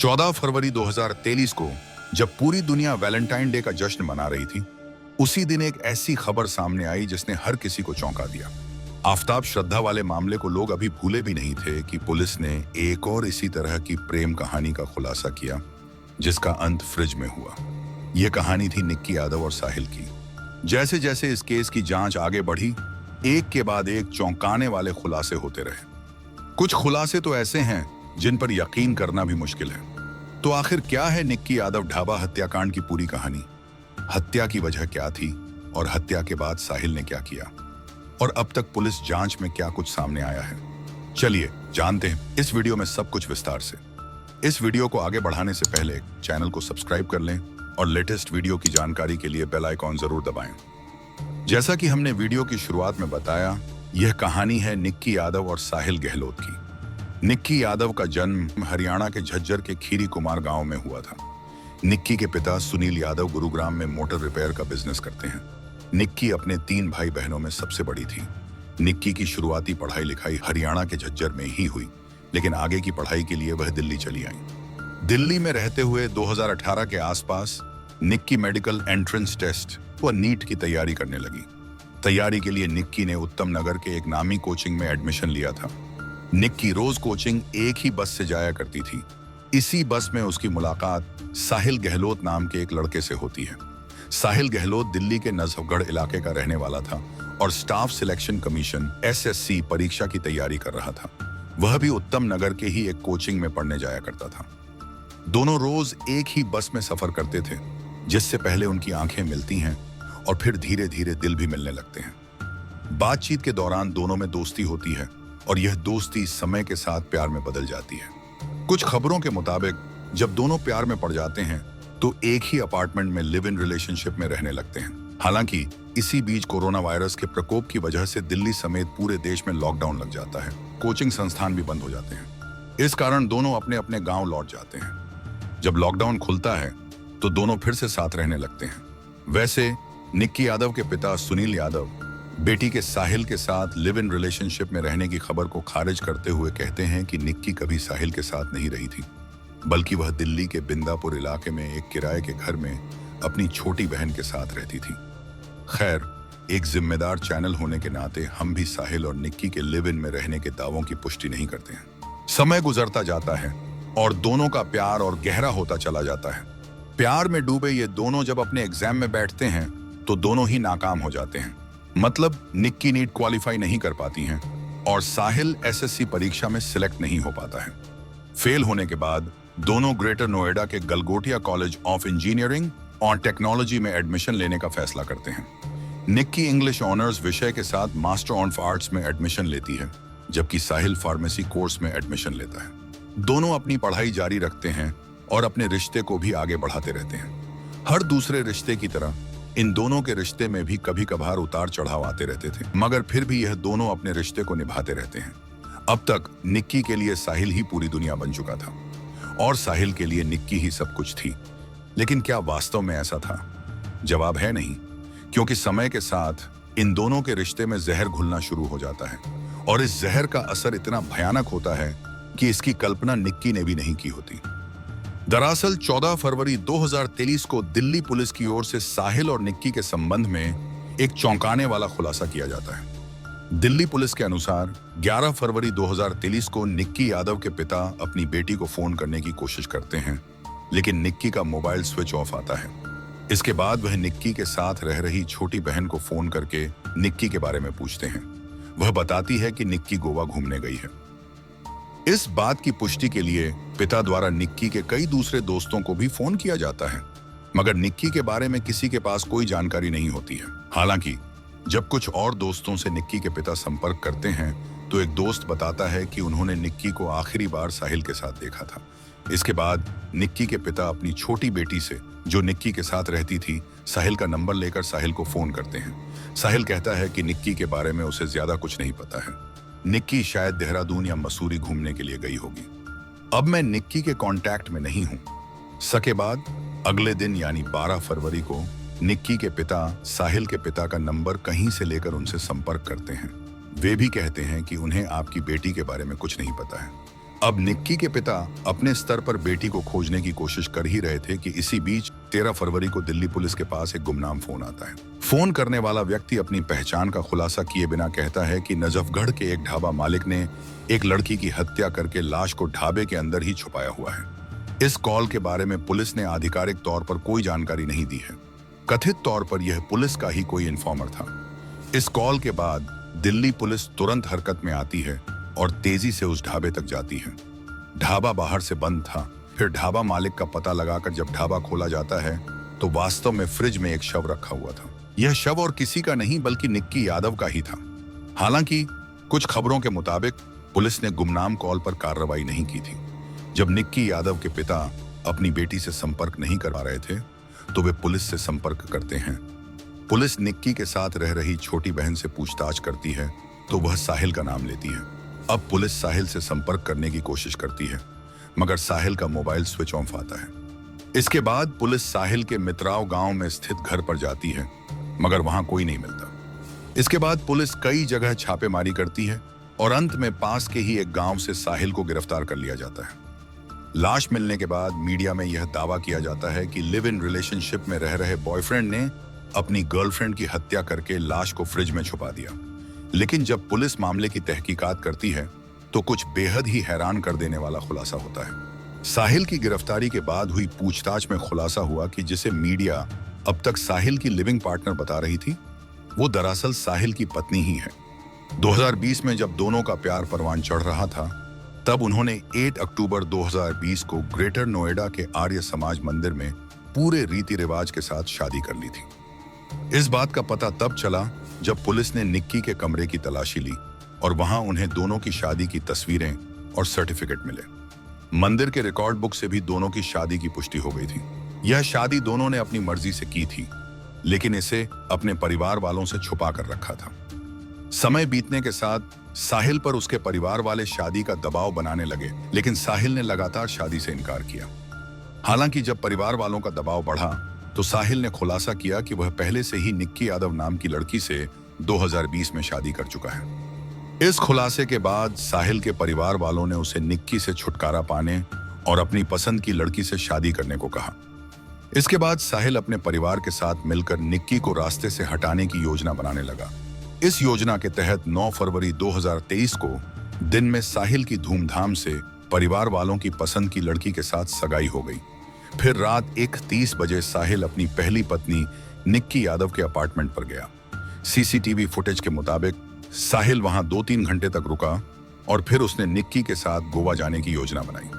14 फरवरी 2023 को जब पूरी दुनिया वैलेंटाइन डे का जश्न मना रही थी, उसी दिन एक ऐसी खबर सामने आई जिसने हर किसी को चौंका दिया। आफताब श्रद्धा वाले मामले को लोग अभी भूले भी नहीं थे कि पुलिस ने एक और इसी तरह की प्रेम कहानी का खुलासा किया, जिसका अंत फ्रिज में हुआ। यह कहानी थी निक्की यादव और साहिल की। जैसे जैसे इस केस की जांच आगे बढ़ी, एक के बाद एक चौंकाने वाले खुलासे होते रहे। कुछ खुलासे तो ऐसे हैं जिन पर यकीन करना भी मुश्किल है। तो आखिर क्या है निक्की यादव ढाबा हत्याकांड की पूरी कहानी? हत्या की वजह क्या थी और हत्या के बाद साहिल ने क्या किया, और अब तक पुलिस जांच में क्या कुछ सामने आया है? चलिए जानते हैं इस वीडियो में सब कुछ विस्तार से। इस वीडियो को आगे बढ़ाने से पहले चैनल को सब्सक्राइब कर लें और लेटेस्ट वीडियो की जानकारी के लिए बेल आइकॉन जरूर दबाएं। जैसा कि हमने वीडियो की शुरुआत में बताया, यह कहानी है निक्की यादव और साहिल गहलोत की। निक्की यादव का जन्म हरियाणा के झज्जर के खीरी कुमार गांव में हुआ था। निक्की के पिता सुनील यादव गुरुग्राम में मोटर रिपेयर का बिजनेस करते हैं। निक्की अपने 3 भाई बहनों में सबसे बड़ी थी। निक्की की शुरुआती पढ़ाई लिखाई हरियाणा के झज्जर में ही हुई, लेकिन आगे की पढ़ाई के लिए वह दिल्ली चली आई। दिल्ली में रहते हुए 2018 के आसपास निक्की मेडिकल एंट्रेंस टेस्ट व नीट की तैयारी करने लगी। तैयारी के लिए निक्की ने उत्तम नगर के एक नामी कोचिंग में एडमिशन लिया था। निक्की रोज कोचिंग एक ही बस से जाया करती थी। इसी बस में उसकी मुलाकात साहिल गहलोत नाम के एक लड़के से होती है। साहिल गहलोत दिल्ली के नजफगढ़ इलाके का रहने वाला था और स्टाफ सिलेक्शन कमीशन SSC परीक्षा की तैयारी कर रहा था। वह भी उत्तम नगर के ही एक कोचिंग में पढ़ने जाया करता था। दोनों रोज एक ही बस में सफर करते थे, जिससे पहले उनकी आंखें मिलती हैं और फिर धीरे धीरे दिल भी मिलने लगते हैं। बातचीत के दौरान दोनों में दोस्ती होती है और यह दोस्ती समय के साथ प्यार में बदल जाती है। कुछ खबरों के मुताबिक जब दोनों प्यार में पड़ जाते हैं तो एक ही अपार्टमेंट में लिव इन रिलेशनशिप में रहने लगते हैं। हालांकि इसी बीच कोरोना वायरस के प्रकोप की वजह से दिल्ली समेत पूरे देश में लॉकडाउन लग जाता है। कोचिंग संस्थान भी बंद हो जाते हैं। इस कारण दोनों अपने अपने गांव लौट जाते हैं। जब लॉकडाउन खुलता है तो दोनों फिर से साथ रहने लगते हैं। वैसे निक्की यादव के पिता सुनील यादव बेटी के साहिल के साथ लिव इन रिलेशनशिप में रहने की खबर को खारिज करते हुए कहते हैं कि निक्की कभी साहिल के साथ नहीं रही थी, बल्कि वह दिल्ली के बिंदापुर इलाके में एक किराए के घर में अपनी छोटी बहन के साथ रहती थी। खैर, एक जिम्मेदार चैनल होने के नाते हम भी साहिल और निक्की के लिव इन में रहने के दावों की पुष्टि नहीं करते हैं। समय गुजरता जाता है और दोनों का प्यार और गहरा होता चला जाता है। प्यार में डूबे ये दोनों जब अपने एग्जाम में बैठते हैं तो दोनों ही नाकाम हो जाते हैं। मतलब निक्की नीट क्वालिफाई नहीं कर पाती हैं और साहिल SSC परीक्षा में सिलेक्ट नहीं हो पाता है। फेल होने के बाद दोनों ग्रेटर नोएडा के गलगोटिया कॉलेज ऑफ इंजीनियरिंग और टेक्नोलॉजी में एडमिशन लेने का फैसला करते हैं। निक्की इंग्लिश ऑनर्स विषय के साथ मास्टर ऑफ आर्ट्स में एडमिशन लेती है, जबकि साहिल फार्मेसी कोर्स में एडमिशन लेता है। दोनों अपनी पढ़ाई जारी रखते हैं और अपने रिश्ते को भी आगे बढ़ाते रहते हैं। हर दूसरे रिश्ते की तरह इन दोनों के रिश्ते में भी कभी कभार उतार चढ़ाव आते रहते थे, मगर फिर भी यह दोनों अपने रिश्ते को निभाते रहते हैं। अब तक निक्की के लिए साहिल ही पूरी दुनिया बन चुका था और साहिल के लिए निक्की ही सब कुछ थी। लेकिन क्या वास्तव में ऐसा था? जवाब है नहीं, क्योंकि समय के साथ इन दोनों के रिश्ते में जहर घुलना शुरू हो जाता है और इस जहर का असर इतना भयानक होता है कि इसकी कल्पना निक्की ने भी नहीं की होती। दरअसल 14 फरवरी 2023 को दिल्ली पुलिस की ओर से साहिल और निक्की के संबंध में एक चौंकाने वाला खुलासा किया जाता है। दिल्ली पुलिस के अनुसार 11 फरवरी 2023 को निक्की यादव के पिता अपनी बेटी को फोन करने की कोशिश करते हैं, लेकिन निक्की का मोबाइल स्विच ऑफ आता है। इसके बाद वह निक्की के साथ रह रही छोटी बहन को फोन करके निक्की के बारे में पूछते हैं। वह बताती है कि निक्की गोवा घूमने गई है। इस बात की पुष्टि के लिए पिता द्वारा निक्की के कई दूसरे दोस्तों को भी फोन किया जाता है, मगर निक्की के बारे में किसी के पास कोई जानकारी नहीं होती है। हालांकि जब कुछ और दोस्तों से निक्की के पिता संपर्क करते हैं तो एक दोस्त बताता है कि उन्होंने निक्की को आखिरी बार साहिल के साथ देखा था। इसके बाद निक्की के पिता अपनी छोटी बेटी से, जो निक्की के साथ रहती थी, साहिल का नंबर लेकर साहिल को फोन करते हैं। साहिल कहता है कि निक्की के बारे में उसे ज्यादा कुछ नहीं पता है। निक्की शायद देहरादून या मसूरी घूमने के लिए गई होगी। अब मैं निक्की के कांटेक्ट में नहीं हूं। सके बाद अगले दिन यानी 12 फरवरी को निक्की के पिता साहिल के पिता का नंबर कहीं से लेकर उनसे संपर्क करते हैं। वे भी कहते हैं कि उन्हें आपकी बेटी के बारे में कुछ नहीं पता है। अब निक्की के पिता अपने स्तर पर बेटी को खोजने की कोशिश कर ही रहे थे कि इसी बीच 13 फरवरी को दिल्ली पुलिस के पास एक गुमनाम फोन आता है। फोन करने वाला व्यक्ति अपनी पहचान का खुलासा किए बिना कहता है कि नजफगढ़ के एक ढाबा मालिक ने एक लड़की की हत्या करके लाश को ढाबे के अंदर ही छुपाया हुआ है। इस कॉल के बारे में पुलिस ने आधिकारिक तौर पर कोई जानकारी नहीं दी है। कथित तौर पर यह पुलिस का ही कोई इन्फॉर्मर था। इस कॉल के बाद दिल्ली पुलिस तुरंत हरकत में आती है और तेजी से उस ढाबे तक जाती है। ढाबा बाहर से बंद था। फिर ढाबा मालिक का पता लगाकर जब ढाबा खोला जाता है तो वास्तव में फ्रिज में एक शव रखा हुआ था। यह शव और किसी का नहीं बल्कि निक्की यादव का ही था। हालांकि कुछ खबरों के मुताबिक पुलिस ने गुमनाम कॉल पर कार्रवाई नहीं की थी। जब निक्की यादव के पिता अपनी बेटी से संपर्क नहीं कर पा रहे थे तो वे पुलिस से संपर्क करते हैं। पुलिस निक्की के साथ रह रही छोटी बहन से पूछताछ करती है तो वह साहिल का नाम लेती है। अब पुलिस साहिल से संपर्क करने की कोशिश करती है मगर साहिल का मोबाइल स्विच ऑफ आता है। इसके बाद पुलिस साहिल के मित्राव गांव में स्थित घर पर जाती है मगर वहां कोई नहीं मिलता। इसके बाद पुलिस कई जगह छापेमारी करती है और अंत में पास के ही एक गांव से साहिल को गिरफ्तार कर लिया जाता है। लाश मिलने के बाद मीडिया में यह दावा किया जाता है कि लिव इन रिलेशनशिप में रह रहे बॉयफ्रेंड ने अपनी गर्लफ्रेंड की हत्या करके लाश को फ्रिज में छुपा दिया। लेकिन जब पुलिस मामले की तहकीकात करती है तो कुछ बेहद ही हैरान कर देने वाला खुलासा होता है। साहिल की गिरफ्तारी के बाद हुई पूछताछ में खुलासा हुआ कि जिसे मीडिया अब तक साहिल की लिविंग पार्टनर बता रही थी वो दरअसल साहिल की पत्नी ही है। 2020 में जब दोनों का प्यार परवान चढ़ रहा था तब उन्होंने 8 अक्टूबर 2020 को ग्रेटर नोएडा के आर्य समाज मंदिर में पूरे रीति रिवाज के साथ शादी कर ली थी। इस बात का पता तब चला जब पुलिस ने निक्की के कमरे की तलाशी ली और वहां उन्हें दोनों की शादी की तस्वीरें और सर्टिफिकेट मिले। मंदिर के रिकॉर्ड बुक से भी दोनों की शादी की पुष्टि हो गई थी। यह शादी दोनों ने अपनी मर्जी से की थी लेकिन इसे अपने परिवार वालों से छुपा कर रखा था। समय बीतने के साथ साहिल पर उसके परिवार वाले शादी का दबाव बनाने लगे लेकिन साहिल ने लगातार शादी से इनकार किया। हालांकि जब परिवार वालों का दबाव बढ़ा तो साहिल ने खुलासा किया कि वह पहले से ही निक्की यादव नाम की लड़की से 2020 में शादी कर चुका है। इस खुलासे के बाद साहिल के परिवार वालों ने उसे निक्की से छुटकारा पाने और अपनी पसंद की लड़की से शादी करने को कहा। इसके बाद साहिल अपने परिवार के साथ मिलकर निक्की को रास्ते से हटाने की योजना बनाने लगा। इस योजना के तहत 9 फरवरी 2023 को दिन में साहिल की धूमधाम से परिवार वालों की पसंद की लड़की के साथ सगाई हो गई। फिर रात 1:30 बजे साहिल अपनी पहली पत्नी निक्की यादव के अपार्टमेंट पर गया। सीसीटीवी फुटेज के मुताबिक साहिल वहां 2-3 घंटे तक रुका और फिर उसने निक्की के साथ गोवा जाने की योजना बनाई।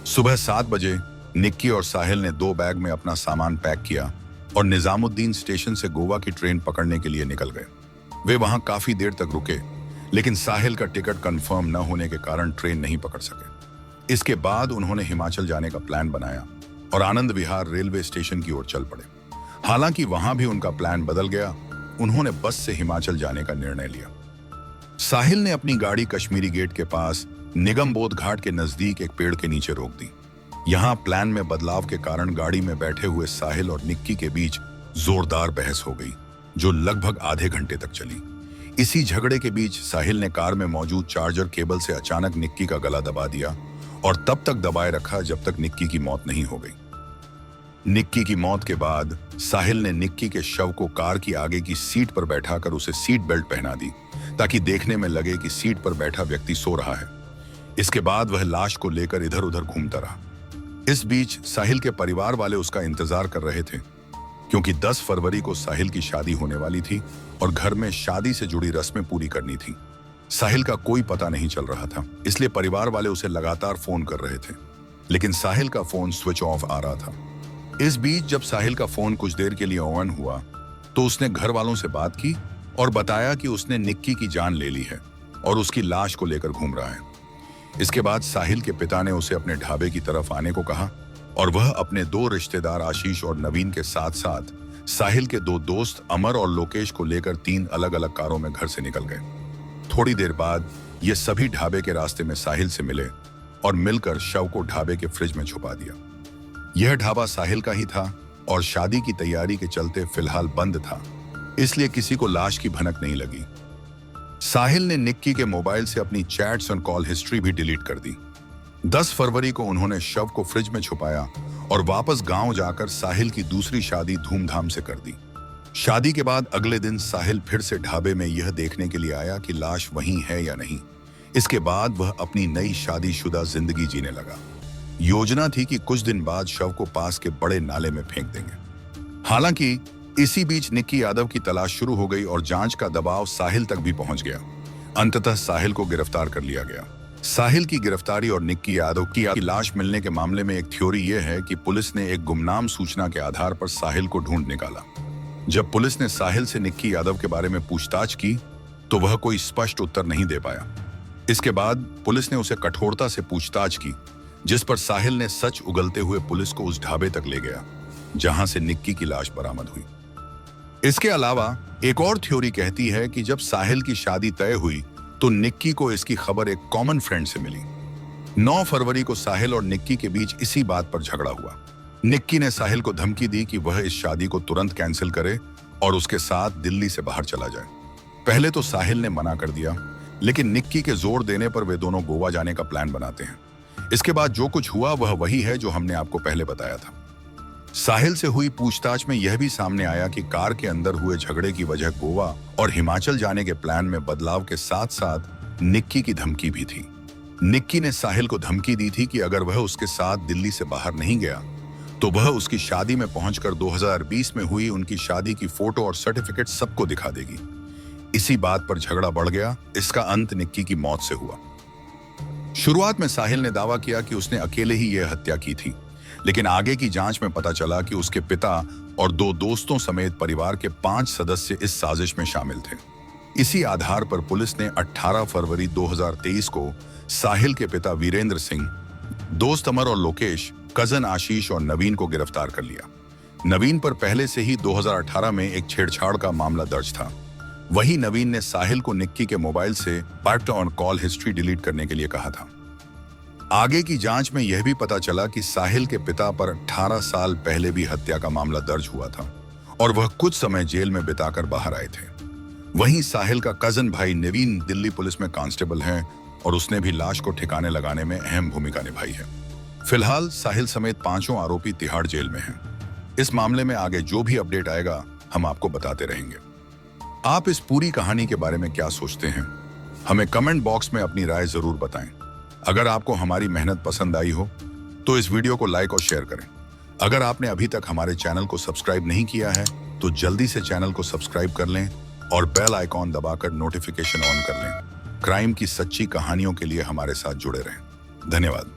सुबह 7 बजे निक्की और साहिल ने 2 बैग में अपना सामान पैक किया और निजामुद्दीन स्टेशन से गोवा की ट्रेन पकड़ने के लिए निकल गए। वे वहां काफी देर तक रुके लेकिन साहिल का टिकट कंफर्म न होने के कारण ट्रेन नहीं पकड़ सके। इसके बाद उन्होंने हिमाचल जाने का प्लान बनाया और आनंद विहार रेलवे स्टेशन की ओर चल पड़े। हालांकि वहां भी उनका प्लान बदल गया। उन्होंने बस से हिमाचल जाने का निर्णय लिया। साहिल ने अपनी गाड़ी कश्मीरी गेट के पास निगम बोध घाट के नजदीक एक पेड़ के नीचे रोक दी। यहाँ प्लान में बदलाव के कारण गाड़ी में बैठे हुए साहिल और निक्की के बीच जोरदार बहस हो गई जो लगभग आधे घंटे तक चली। इसी झगड़े के बीच साहिल ने कार में मौजूद चार्जर केबल से अचानक निक्की का गला दबा दिया और तब तक दबाए रखा जब तक निक्की की मौत नहीं हो गई। निक्की की मौत के बाद साहिल ने निक्की के शव को कार की आगे की सीट पर बैठाकर उसे सीट बेल्ट पहना दी ताकि देखने में लगे कि सीट पर बैठा व्यक्ति सो रहा है। इसके बाद वह लाश को लेकर इधर उधर घूमता रहा। इस बीच साहिल के परिवार वाले उसका इंतजार कर रहे थे क्योंकि 10 फरवरी को साहिल की शादी होने वाली थी और घर में शादी से जुड़ी रस्में पूरी करनी थी। साहिल का कोई पता नहीं चल रहा था इसलिए परिवार वाले उसे लगातार फोन कर रहे थे लेकिन साहिल का फोन स्विच ऑफ आ रहा था। इस बीच जब साहिल का फोन कुछ देर के लिए ऑन हुआ तो उसने घर वालों से बात की और बताया कि उसने निक्की की जान ले ली है और उसकी लाश को लेकर घूम रहा है। इसके बाद साहिल के पिता ने उसे अपने ढाबे की तरफ आने को कहा और वह अपने 2 रिश्तेदार आशीष और नवीन के साथ साथ साहिल के 2 दोस्त अमर और लोकेश को लेकर 3 अलग अलग कारों में घर से निकल गए। थोड़ी देर बाद ये सभी ढाबे के रास्ते में साहिल से मिले और मिलकर शव को ढाबे के फ्रिज में छुपा दिया। यह ढाबा साहिल का ही था और शादी की तैयारी के चलते फिलहाल बंद था, इसलिए किसी को लाश की भनक नहीं लगी। साहिल ने निक्की के मोबाइल से अपनी चैट्स और कॉल हिस्ट्री भी डिलीट कर दी। 10 फरवरी को उन्होंने शव को फ्रिज में छुपाया और वापस गांव जाकर साहिल की दूसरी शादी धूमधाम से कर दी। शादी के बाद अगले दिन साहिल फिर से ढाबे में यह देखने के लिए आया कि लाश वहीं है या नहीं। इसके बाद वह अपनी नई शादीशुदा जिंदगी जीने लगा। योजना थी कि कुछ दिन बाद शव को पास के बड़े नाले में फेंक देंगे। हालांकि इसी बीच निक्की यादव की तलाश शुरू हो गई और जांच का दबाव साहिल तक भी पहुंच गया। अंततः साहिल को गिरफ्तार कर लिया गया। साहिल की गिरफ्तारी और निक्की यादव की लाश मिलने के मामले में एक थ्योरी यह है कि पुलिस ने एक गुमनाम सूचना के आधार पर साहिल को ढूंढ निकाला। जब पुलिस ने साहिल से निक्की यादव के बारे में पूछताछ की तो वह कोई स्पष्ट उत्तर नहीं दे पाया। इसके बाद पुलिस ने उसे कठोरता से पूछताछ की, जिस पर साहिल ने सच उगलते हुए पुलिस को उस ढाबे तक ले गया जहां से निक्की की लाश बरामद हुई। इसके अलावा एक और थ्योरी कहती है कि जब साहिल की शादी तय हुई तो निक्की को इसकी खबर एक कॉमन फ्रेंड से मिली। 9 फरवरी को साहिल और निक्की के बीच इसी बात पर झगड़ा हुआ। निक्की ने साहिल को धमकी दी कि वह इस शादी को तुरंत कैंसिल करे और उसके साथ दिल्ली से बाहर चला जाए। पहले तो साहिल ने मना कर दिया, लेकिन निक्की के जोर देने पर वे दोनों गोवा जाने का प्लान बनाते हैं। इसके बाद जो कुछ हुआ वह वही है जो हमने आपको पहले बताया था। साहिल से हुई पूछताछ में यह भी सामने आया कि कार के अंदर हुए झगड़े की वजह गोवा और हिमाचल जाने के प्लान में बदलाव के साथ साथ निक्की की धमकी भी थी। निक्की ने साहिल को धमकी दी थी कि अगर वह उसके साथ दिल्ली से बाहर नहीं गया तो वह उसकी शादी में पहुंचकर 2020 में हुई उनकी शादी की फोटो और सर्टिफिकेट सबको दिखा देगी। इसी बात पर झगड़ा बढ़ गया। इसका अंत निक्की की मौत से हुआ। शुरुआत में साहिल ने दावा किया कि उसने अकेले ही यह हत्या की थी, लेकिन आगे की जांच में पता चला कि उसके पिता और 2 दोस्तों समेत परिवार के 5 सदस्य इस साजिश में शामिल थे। इसी आधार पर पुलिस ने 18 फरवरी 2023 को साहिल के पिता वीरेंद्र सिंह, दोस्त अमर और लोकेश, कजन आशीष और नवीन को गिरफ्तार कर लिया। नवीन पर पहले से ही 2018 में एक छेड़छाड़ का मामला दर्ज था। वहीं नवीन ने साहिल को निक्की के मोबाइल से part on call history delete करने के लिए कहा था। आगे की जांच में यह भी पता चला कि साहिल के पिता पर 18 साल पहले भी हत्या का मामला दर्ज हुआ था और वह कुछ समय जेल में बिताकर बाहर आए थे। वहीं साहिल का कजन भाई नवीन दिल्ली पुलिस में कांस्टेबल है और उसने भी लाश को ठिकाने लगाने में अहम भूमिका निभाई है। फिलहाल साहिल समेत 5 आरोपी तिहाड़ जेल में हैं। इस मामले में आगे जो भी अपडेट आएगा हम आपको बताते रहेंगे। आप इस पूरी कहानी के बारे में क्या सोचते हैं? हमें कमेंट बॉक्स में अपनी राय जरूर बताएं। अगर आपको हमारी मेहनत पसंद आई हो तो इस वीडियो को लाइक और शेयर करें। अगर आपने अभी तक हमारे चैनल को सब्सक्राइब नहीं किया है तो जल्दी से चैनल को सब्सक्राइब कर लें और बेल आइकॉन दबाकर नोटिफिकेशन ऑन कर लें। क्राइम की सच्ची कहानियों के लिए हमारे साथ जुड़े रहें। धन्यवाद।